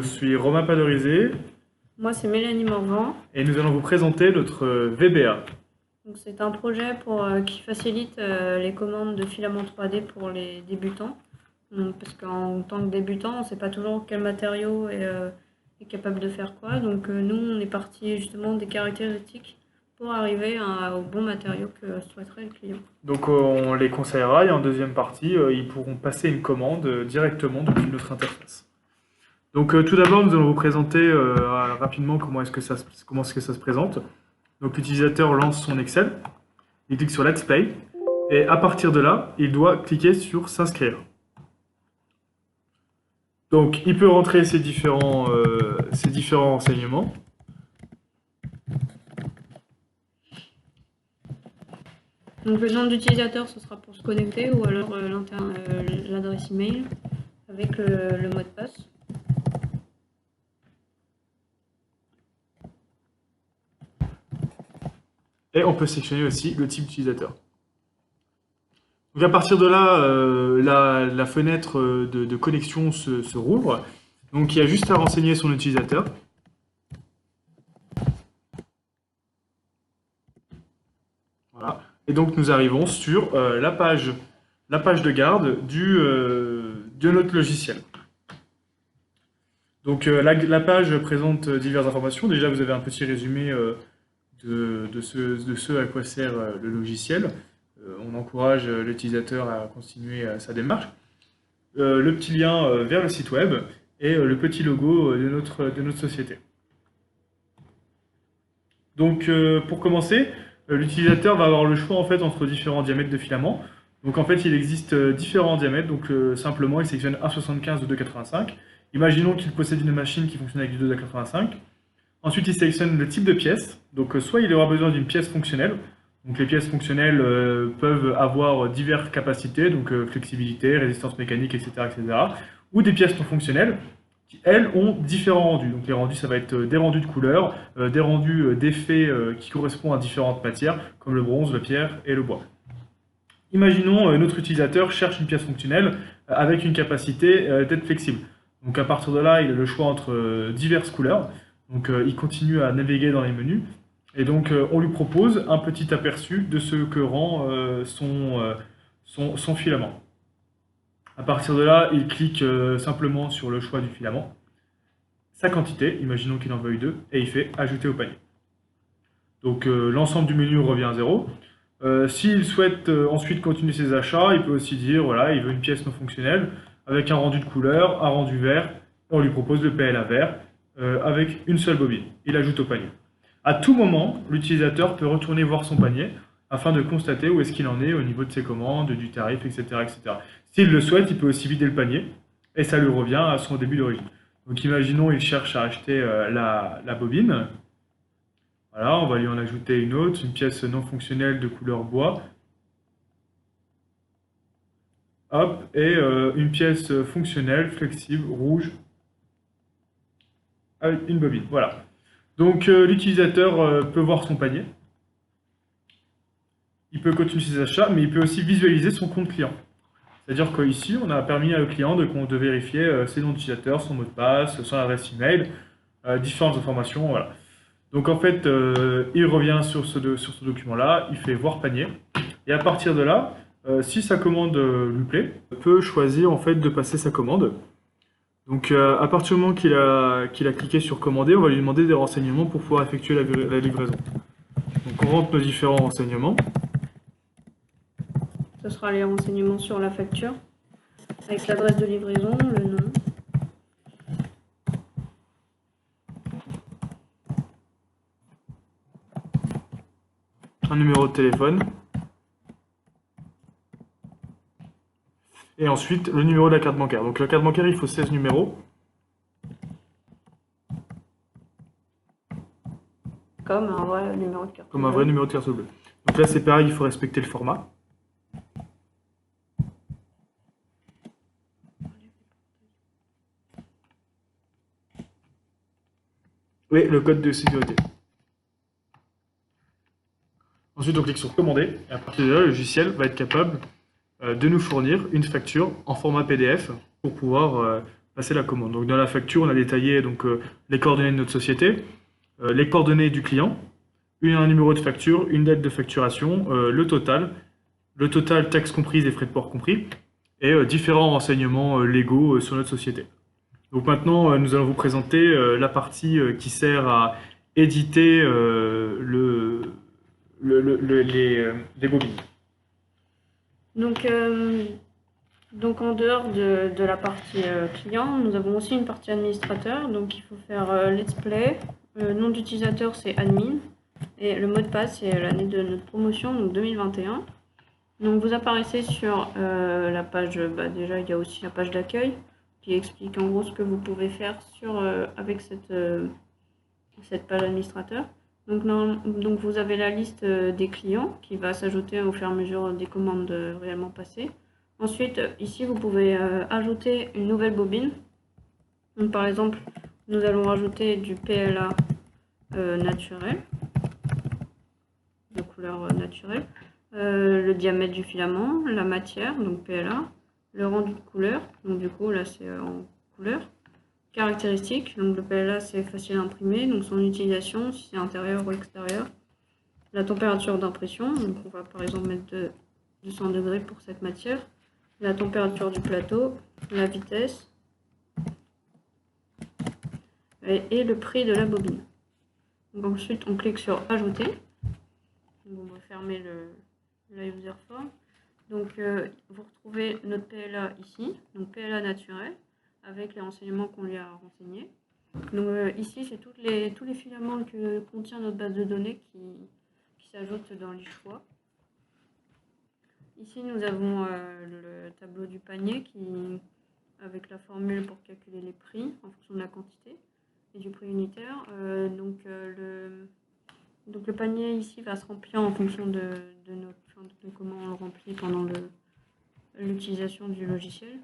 suis Romain Padorisé Moi, c'est Mélanie Morvan. et nous allons vous présenter notre VBA. Donc, c'est un projet qui facilite les commandes de filaments 3D pour les débutants. Donc, parce qu'en tant que débutant, on ne sait pas toujours quel matériau est capable de faire quoi. Donc, nous, on est parti justement des caractéristiques pour arriver au bon matériau que souhaiterait le client. Donc on les conseillera et en deuxième partie, ils pourront passer une commande directement depuis notre interface. Donc tout d'abord, nous allons vous présenter rapidement comment est-ce que ça se présente. Donc l'utilisateur lance son Excel, il clique sur Let's Play et à partir de là, il doit cliquer sur S'inscrire. Donc il peut rentrer ses différents renseignements. Donc, le nom d'utilisateur, ce sera pour se connecter ou alors l'adresse email avec le mot de passe. Et on peut sélectionner aussi le type d'utilisateur. Donc à partir de là, la fenêtre de connexion se rouvre. Donc il y a juste à renseigner son utilisateur. Voilà. Et donc nous arrivons sur la page de garde de notre logiciel. Donc la page présente diverses informations. Déjà vous avez un petit résumé de ce à quoi sert le logiciel. On encourage l'utilisateur à continuer sa démarche. Le petit lien vers le site web et le petit logo de notre société. Donc pour commencer, l'utilisateur va avoir le choix en fait entre différents diamètres de filament. Donc en fait il existe différents diamètres, donc simplement il sélectionne 1,75 ou 2,85. Imaginons qu'il possède une machine qui fonctionne avec du 2,85. Ensuite il sélectionne le type de pièce, donc soit il aura besoin d'une pièce fonctionnelle. Donc les pièces fonctionnelles peuvent avoir diverses capacités, donc flexibilité, résistance mécanique, etc., etc. Ou des pièces non fonctionnelles qui, elles, ont différents rendus. Donc les rendus, ça va être des rendus de couleurs, des rendus d'effets qui correspondent à différentes matières, comme le bronze, la pierre et le bois. Imaginons notre utilisateur cherche une pièce fonctionnelle avec une capacité d'être flexible. Donc à partir de là, il a le choix entre diverses couleurs. Donc il continue à naviguer dans les menus. Et donc, on lui propose un petit aperçu de ce que rend son filament. À partir de là, il clique simplement sur le choix du filament, sa quantité, imaginons qu'il en veuille 2, et il fait ajouter au panier. Donc, l'ensemble du menu revient à 0. S'il souhaite ensuite continuer ses achats, il peut aussi dire, voilà, il veut une pièce non fonctionnelle avec un rendu de couleur, un rendu vert, et on lui propose le PLA vert avec une seule bobine. Il ajoute au panier. À tout moment, l'utilisateur peut retourner voir son panier afin de constater où est-ce qu'il en est au niveau de ses commandes, du tarif, etc., etc. S'il le souhaite, il peut aussi vider le panier et ça lui revient à son début d'origine. Donc imaginons il cherche à acheter la bobine. Voilà, on va lui en ajouter une autre, une pièce non fonctionnelle de couleur bois. Hop, et une pièce fonctionnelle, flexible, rouge, avec une bobine. Voilà. Donc l'utilisateur peut voir son panier, il peut continuer ses achats, mais il peut aussi visualiser son compte client. C'est-à-dire qu'ici, on a permis au client de vérifier ses noms d'utilisateurs, son mot de passe, son adresse email, différentes informations. Voilà. Donc en fait, il revient sur ce document-là, il fait voir panier, et à partir de là, si sa commande lui plaît, il peut choisir en fait de passer sa commande. Donc à partir du moment qu'il a cliqué sur commander, on va lui demander des renseignements pour pouvoir effectuer la livraison. Donc on rentre nos différents renseignements. Ce sera les renseignements sur la facture, avec l'adresse de livraison, le nom. Un numéro de téléphone. Et ensuite, le numéro de la carte bancaire. Donc la carte bancaire, il faut 16 numéros. Comme un vrai numéro de carte bleue. Comme un vrai numéro de carte bleue. Donc là, c'est pareil, il faut respecter le format. Et le code de sécurité. Ensuite, on clique sur commander. Et à partir de là, le logiciel va être capable de nous fournir une facture en format PDF pour pouvoir passer la commande. Donc dans la facture, on a détaillé donc, les coordonnées de notre société, les coordonnées du client, un numéro de facture, une date de facturation, le total taxes comprises et frais de port compris, et différents renseignements légaux sur notre société. Donc maintenant, nous allons vous présenter la partie qui sert à éditer les bobines. Donc, en dehors de la partie client, nous avons aussi une partie administrateur. Donc il faut faire let's play. Le nom d'utilisateur c'est admin. Et le mot de passe c'est l'année de notre promotion, donc 2021. Donc vous apparaissez sur la page, déjà il y a aussi la page d'accueil qui explique en gros ce que vous pouvez faire avec cette page administrateur. Donc vous avez la liste des clients qui va s'ajouter au fur et à mesure des commandes réellement passées. Ensuite, ici, vous pouvez ajouter une nouvelle bobine. Donc, par exemple, nous allons rajouter du PLA naturel, de couleur naturelle, le diamètre du filament, la matière, donc PLA, le rendu de couleur, donc du coup, là, c'est en couleur. Caractéristiques, donc le PLA, c'est facile à imprimer, donc son utilisation, si c'est intérieur ou extérieur. La température d'impression, donc on va par exemple mettre 200 degrés pour cette matière. La température du plateau, la vitesse et le prix de la bobine. Donc ensuite, on clique sur Ajouter. Donc on va fermer la user form. Donc vous retrouvez notre PLA ici, donc PLA naturel, avec les renseignements qu'on lui a renseignés. Donc ici, c'est tous les filaments que contient notre base de données qui s'ajoutent dans les choix. Ici, nous avons le tableau du panier avec la formule pour calculer les prix en fonction de la quantité et du prix unitaire. Donc le panier ici va se remplir en fonction de comment on le remplit pendant l'utilisation du logiciel.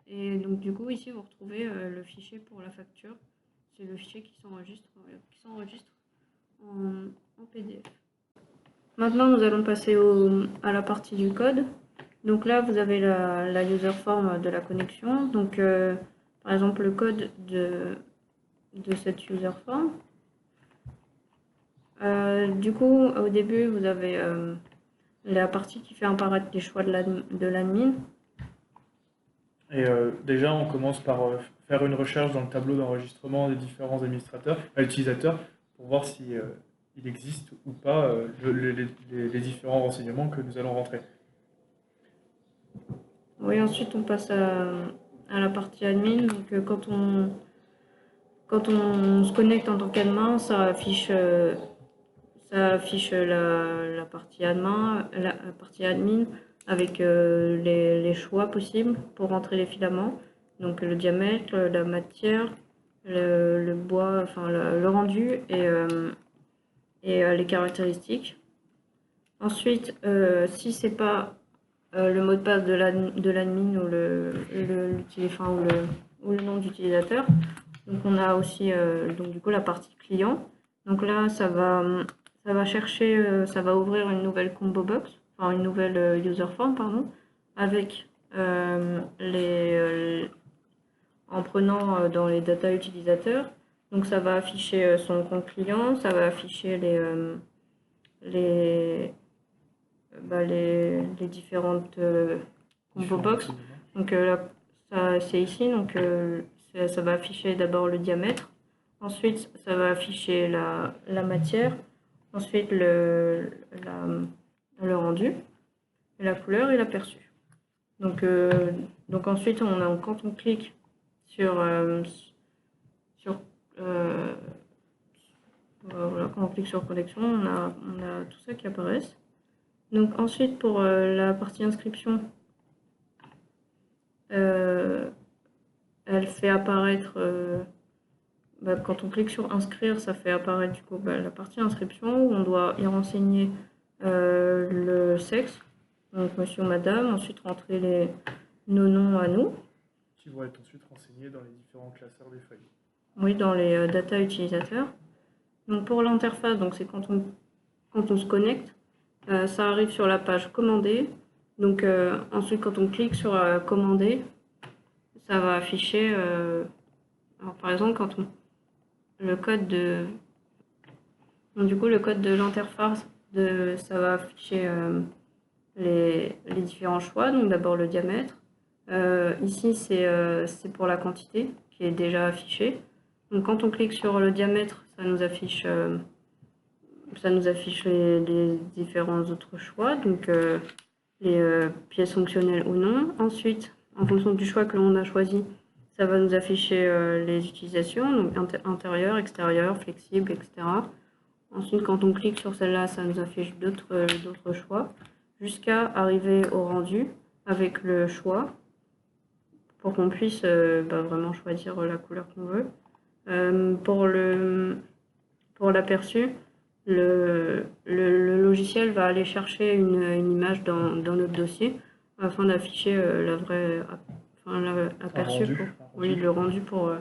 Et donc du coup, ici, vous retrouvez le fichier pour la facture. C'est le fichier qui s'enregistre en PDF. Maintenant, nous allons passer à la partie du code. Donc là, vous avez la user form de la connexion. Donc, par exemple, le code de cette user form. Du coup, au début, vous avez la partie qui fait apparaître les choix de l'admin. Et déjà, on commence par faire une recherche dans le tableau d'enregistrement des différents utilisateurs, pour voir si il existe ou pas les différents renseignements que nous allons rentrer. Oui, ensuite on passe à la partie admin. Donc quand on se connecte en tant qu'admin, ça affiche la partie admin, avec les choix possibles pour rentrer les filaments. Donc le diamètre, la matière, le bois, enfin le rendu et les caractéristiques. Ensuite, si c'est pas le mot de passe de l'admin ou le nom d'utilisateur, donc on a aussi donc du coup la partie client. Donc là, ça va chercher, ça va ouvrir une nouvelle combo box, enfin une nouvelle user form, pardon, avec en prenant dans les data utilisateurs. Donc ça va afficher son compte client, ça va afficher les différentes combo box. Donc là, c'est ici, donc ça va afficher d'abord le diamètre, ensuite ça va afficher la matière, ensuite le rendu, la couleur et l'aperçu. Donc ensuite, quand on clique voilà, quand on clique sur collection, on a tout ça qui apparaît. Donc ensuite, pour la partie inscription, elle fait apparaître, quand on clique sur inscrire, ça fait apparaître du coup la partie inscription où on doit y renseigner le sexe, donc monsieur ou madame, ensuite rentrer nos noms à nous. Qui vont être ensuite renseignés dans les différents classeurs des feuilles. Oui, dans les data utilisateurs. Donc pour l'interface, donc c'est quand on se connecte, ça arrive sur la page commander. Donc ensuite, quand on clique sur commander, ça va afficher, alors par exemple, quand on, le code de, donc, du coup, le code de l'interface, ça va afficher les différents choix. Donc d'abord le diamètre. Ici, c'est pour la quantité qui est déjà affichée. Donc quand on clique sur le diamètre, ça nous affiche les différents autres choix, donc les pièces fonctionnelles ou non. Ensuite, en fonction du choix que l'on a choisi, ça va nous afficher les utilisations, donc intérieur, extérieur, flexible, etc. Ensuite, quand on clique sur celle-là, ça nous affiche d'autres choix, jusqu'à arriver au rendu avec le choix, pour qu'on puisse vraiment choisir la couleur qu'on veut. Pour l'aperçu, le logiciel va aller chercher une image dans notre dossier afin d'afficher l'aperçu, oui, le rendu pour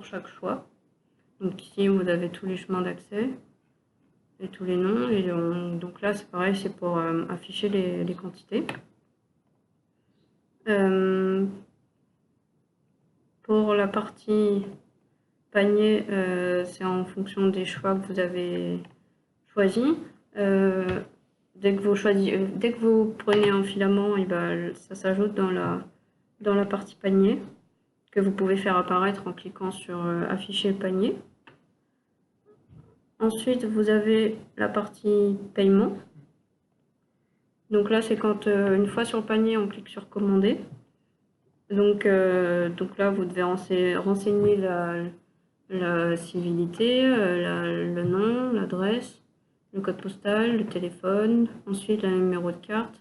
chaque choix. Donc ici, vous avez tous les chemins d'accès et tous les noms. Et donc là, c'est pareil, c'est pour afficher les quantités. Pour la partie panier, c'est en fonction des choix que vous avez choisis. Dès que vous prenez un filament, et ça s'ajoute dans la partie panier que vous pouvez faire apparaître en cliquant sur afficher panier. Ensuite, vous avez la partie paiement. Donc là, c'est quand une fois sur le panier, on clique sur commander. Donc là, vous devez renseigner la civilité, le nom, l'adresse, le code postal, le téléphone, ensuite le numéro de carte,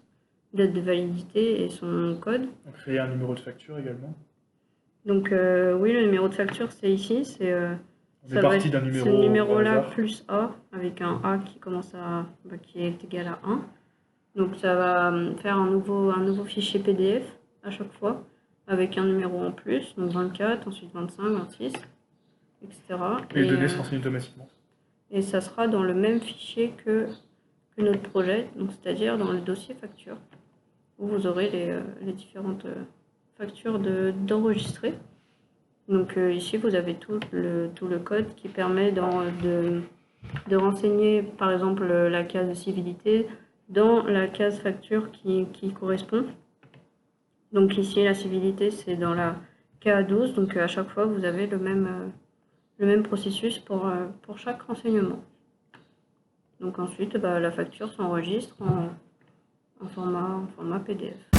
date de validité et son code. Donc créer un numéro de facture également. Donc oui, le numéro de facture, c'est ici. On est parti d'un numéro. Ce numéro-là plus A, avec un A qui commence qui est égal à 1. Donc ça va faire un nouveau fichier PDF à chaque fois, avec un numéro en plus, donc 24, ensuite 25, 26, etc. Et les données se renseignent automatiquement. Et ça sera dans le même fichier que notre projet, donc c'est-à-dire dans le dossier facture, où vous aurez les différentes factures d'enregistrer. Donc ici, vous avez tout le code qui permet de renseigner, par exemple, la case de civilité dans la case facture qui correspond. Donc ici, la civilité, c'est dans la KA12, donc à chaque fois, vous avez le même processus pour chaque renseignement. Donc ensuite, la facture s'enregistre en format PDF.